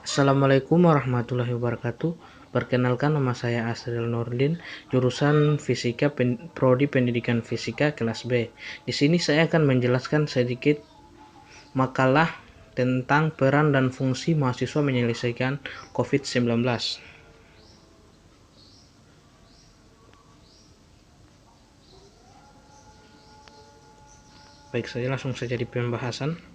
Assalamualaikum warahmatullahi wabarakatuh. Perkenalkan, nama saya Asril Nurdin, jurusan Fisika Prodi Pendidikan Fisika kelas B. Di sini saya akan menjelaskan sedikit makalah tentang peran dan fungsi mahasiswa menyelesaikan COVID-19. Baik, saya langsung saja di pembahasan.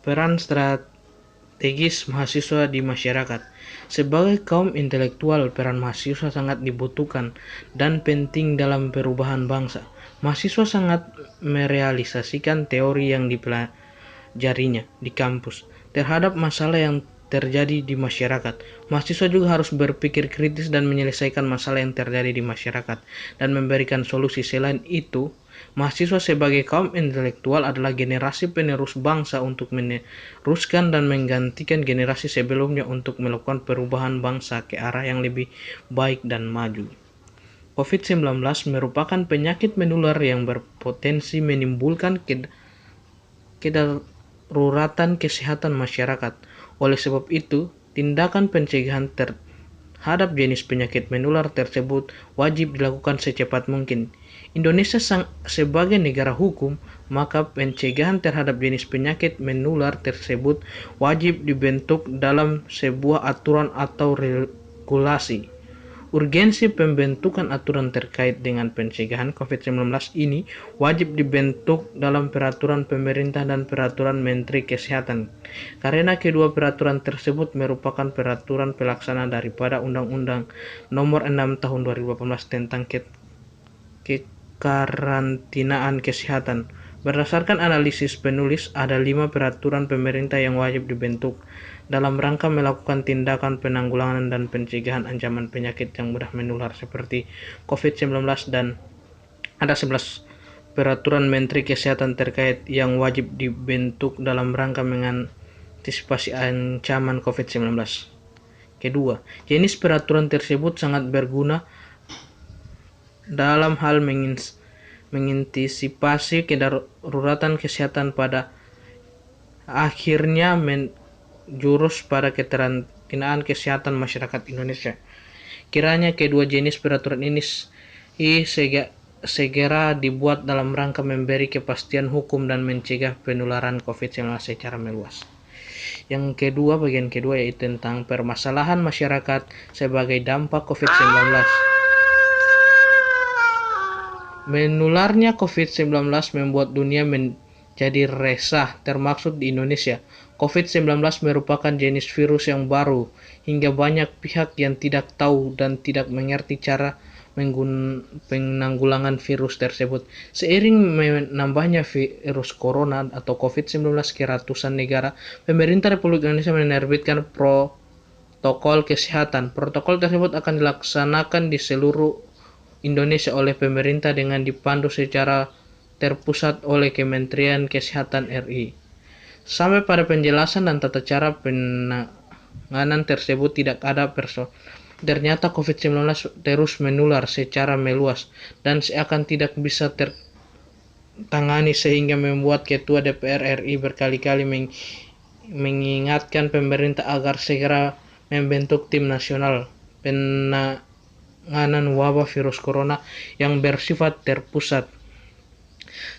Peran strategis mahasiswa di masyarakat. Sebagai kaum intelektual, peran mahasiswa sangat dibutuhkan dan penting dalam perubahan bangsa. Mahasiswa sangat merealisasikan teori yang dipelajarinya di kampus terhadap masalah yang terjadi di masyarakat. Mahasiswa juga harus berpikir kritis dan menyelesaikan masalah yang terjadi di masyarakat dan memberikan solusi. Selain itu, mahasiswa sebagai kaum intelektual adalah generasi penerus bangsa untuk meneruskan dan menggantikan generasi sebelumnya untuk melakukan perubahan bangsa ke arah yang lebih baik dan maju. COVID-19 merupakan penyakit menular yang berpotensi menimbulkan kedaruratan kesehatan masyarakat. Oleh sebab itu, tindakan pencegahan terhadap jenis penyakit menular tersebut wajib dilakukan secepat mungkin. Indonesia sebagai negara hukum, maka pencegahan terhadap jenis penyakit menular tersebut wajib dibentuk dalam sebuah aturan atau regulasi. Urgensi pembentukan aturan terkait dengan pencegahan COVID-19 ini wajib dibentuk dalam peraturan pemerintah dan peraturan Menteri Kesehatan, karena kedua peraturan tersebut merupakan peraturan pelaksana daripada Undang-Undang Nomor 6 Tahun 2018 tentang kekarantinaan kesehatan. Berdasarkan analisis penulis, ada 5 peraturan pemerintah yang wajib dibentuk dalam rangka melakukan tindakan penanggulangan dan pencegahan ancaman penyakit yang mudah menular seperti COVID-19, dan ada 11 peraturan Menteri Kesehatan terkait yang wajib dibentuk dalam rangka mengantisipasi ancaman COVID-19. Kedua, jenis peraturan tersebut sangat berguna dalam hal mengantisipasi kedaruratan kesehatan pada akhirnya jurus pada kekarantinaan kesehatan masyarakat Indonesia. Kiranya kedua jenis peraturan ini segera dibuat dalam rangka memberi kepastian hukum dan mencegah penularan COVID-19 secara meluas. Yang kedua, bagian kedua, yaitu tentang permasalahan masyarakat sebagai dampak COVID-19. Menularnya COVID-19 membuat dunia menjadi resah, termasuk di Indonesia. COVID-19 merupakan jenis virus yang baru, hingga banyak pihak yang tidak tahu dan tidak mengerti cara penanggulangan virus tersebut. Seiring menambahnya virus corona atau COVID-19 ke ratusan negara, pemerintah Republik Indonesia menerbitkan protokol kesehatan. Protokol tersebut akan dilaksanakan di seluruh Indonesia oleh pemerintah dengan dipandu secara terpusat oleh Kementerian Kesehatan RI. Sampai pada penjelasan dan tata cara penanganan tersebut tidak ada persoalan. Ternyata COVID-19 terus menular secara meluas dan seakan tidak bisa tertangani, sehingga membuat Ketua DPR RI berkali-kali mengingatkan pemerintah agar segera membentuk tim nasional penanganan wabah virus corona yang bersifat terpusat.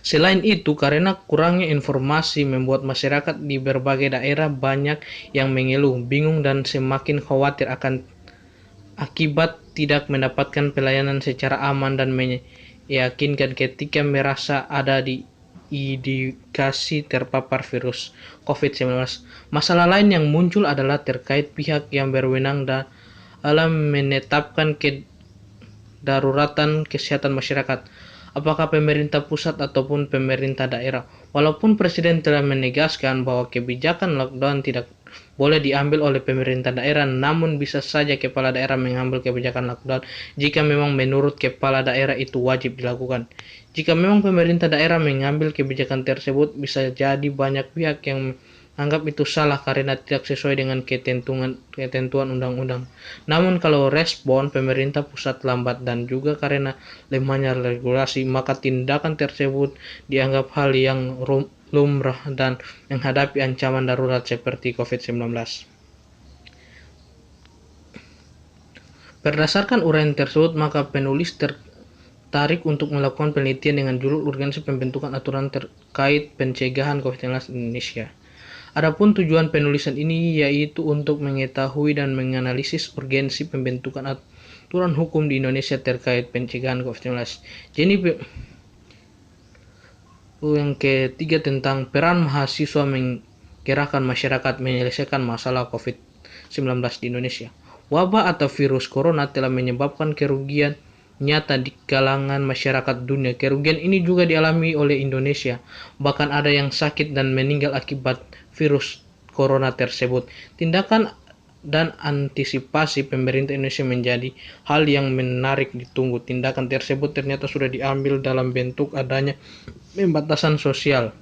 Selain itu, karena kurangnya informasi membuat masyarakat di berbagai daerah banyak yang mengeluh, bingung, dan semakin khawatir akan akibat tidak mendapatkan pelayanan secara aman dan meyakinkan ketika merasa ada di indikasi terpapar virus COVID-19. Masalah lain yang muncul adalah terkait pihak yang berwenang dalam menetapkan kedaruratan kesehatan masyarakat, apakah pemerintah pusat ataupun pemerintah daerah. Walaupun Presiden telah menegaskan bahwa kebijakan lockdown tidak boleh diambil oleh pemerintah daerah, namun bisa saja kepala daerah mengambil kebijakan lockdown jika memang menurut kepala daerah itu wajib dilakukan. Jika memang pemerintah daerah mengambil kebijakan tersebut, bisa jadi banyak pihak yang anggap itu salah karena tidak sesuai dengan ketentuan undang-undang. Namun kalau respon pemerintah pusat lambat dan juga karena lemahnya regulasi, maka tindakan tersebut dianggap hal yang lumrah dan menghadapi ancaman darurat seperti COVID-19. Berdasarkan uraian tersebut, maka penulis tertarik untuk melakukan penelitian dengan judul Urgensi Pembentukan Aturan Terkait Pencegahan COVID-19 di Indonesia. Adapun tujuan penulisan ini yaitu untuk mengetahui dan menganalisis urgensi pembentukan aturan hukum di Indonesia terkait pencegahan COVID-19. Jadi yang ketiga tentang peran mahasiswa menggerakkan masyarakat menyelesaikan masalah COVID-19 di Indonesia. Wabah atau virus corona telah menyebabkan kerugian nyata di kalangan masyarakat dunia. Kerugian ini juga dialami oleh Indonesia. Bahkan ada yang sakit dan meninggal akibat virus corona tersebut. Tindakan dan antisipasi pemerintah Indonesia menjadi hal yang menarik ditunggu. Tindakan tersebut ternyata sudah diambil dalam bentuk adanya pembatasan sosial.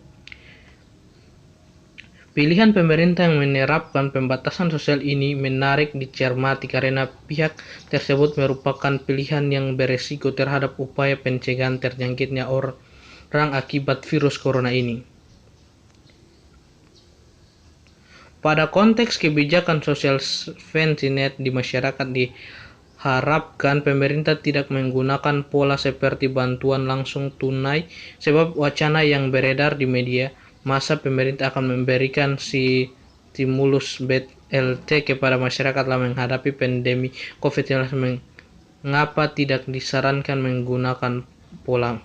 Pilihan pemerintah yang menerapkan pembatasan sosial ini menarik dicermati karena pihak tersebut merupakan pilihan yang beresiko terhadap upaya pencegahan terjangkitnya orang akibat virus corona ini. Pada konteks kebijakan sosial safety net di masyarakat diharapkan pemerintah tidak menggunakan pola seperti bantuan langsung tunai, sebab wacana yang beredar di media masa pemerintah akan memberikan stimulus BLT kepada masyarakat dalam menghadapi pandemi COVID-19. Mengapa tidak disarankan menggunakan pola?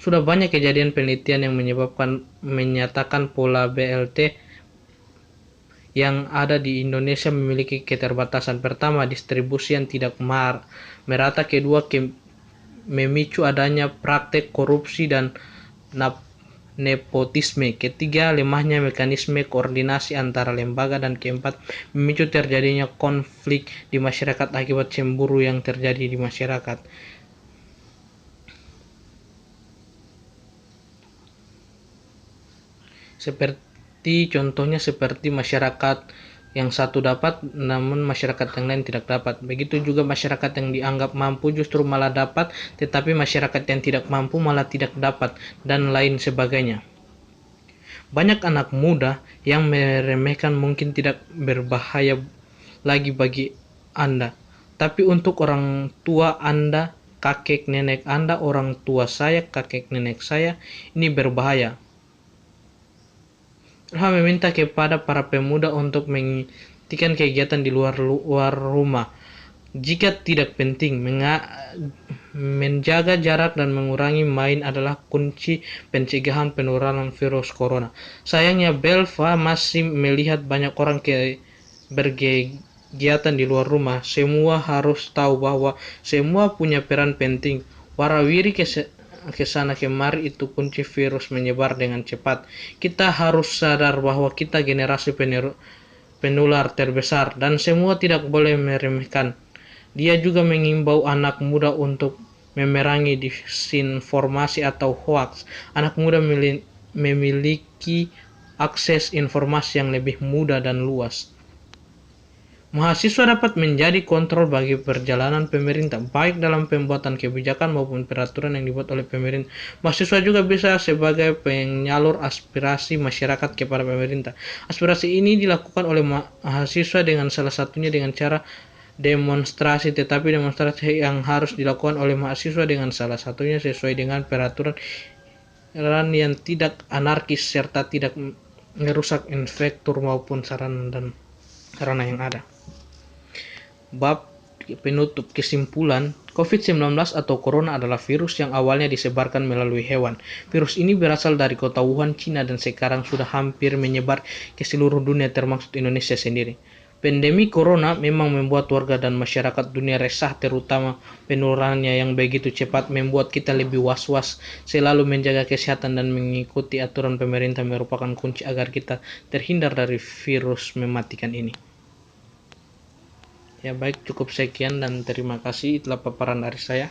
Sudah banyak kejadian penelitian yang menyatakan pola BLT yang ada di Indonesia memiliki keterbatasan. Pertama, distribusi yang tidak merata. Kedua, memicu adanya praktek korupsi dan nepotisme. Ketiga, lemahnya mekanisme koordinasi antara lembaga. Dan keempat, memicu terjadinya konflik di masyarakat akibat cemburu yang terjadi di masyarakat. Contohnya seperti masyarakat yang satu dapat namun masyarakat yang lain tidak dapat. Begitu juga masyarakat yang dianggap mampu justru malah dapat, tetapi masyarakat yang tidak mampu malah tidak dapat, dan lain sebagainya. Banyak anak muda yang meremehkan mungkin tidak berbahaya lagi bagi Anda, tapi untuk orang tua Anda, kakek nenek Anda, orang tua saya, kakek nenek saya, ini berbahaya. Tuhan meminta kepada para pemuda untuk menghentikan kegiatan di luar rumah jika tidak penting. Menjaga jarak dan mengurangi main adalah kunci pencegahan penularan virus corona. Sayangnya Belva masih melihat banyak orang berkegiatan di luar rumah. Semua harus tahu bahwa semua punya peran penting. Warawiri kesana kemari itu kunci virus menyebar dengan cepat. Kita harus sadar bahwa kita generasi penular terbesar dan semua tidak boleh meremehkan. Dia juga mengimbau anak muda untuk memerangi disinformasi atau hoax. Anak muda memiliki akses informasi yang lebih mudah dan luas. Mahasiswa dapat menjadi kontrol bagi perjalanan pemerintah, baik dalam pembuatan kebijakan maupun peraturan yang dibuat oleh pemerintah. Mahasiswa juga bisa sebagai penyalur aspirasi masyarakat kepada pemerintah. Aspirasi ini dilakukan oleh mahasiswa dengan salah satunya dengan cara demonstrasi, tetapi demonstrasi yang harus dilakukan oleh mahasiswa dengan salah satunya sesuai dengan peraturan yang tidak anarkis serta tidak merusak infrastruktur maupun sarana yang ada. Bab penutup. Kesimpulan, COVID-19 atau Corona adalah virus yang awalnya disebarkan melalui hewan. Virus ini berasal dari kota Wuhan, Cina, dan sekarang sudah hampir menyebar ke seluruh dunia termasuk Indonesia sendiri. Pandemi Corona memang membuat warga dan masyarakat dunia resah, terutama penularannya yang begitu cepat membuat kita lebih was-was. Selalu menjaga kesehatan dan mengikuti aturan pemerintah merupakan kunci agar kita terhindar dari virus mematikan ini. Ya baik, cukup sekian dan terima kasih. Itulah paparan dari saya.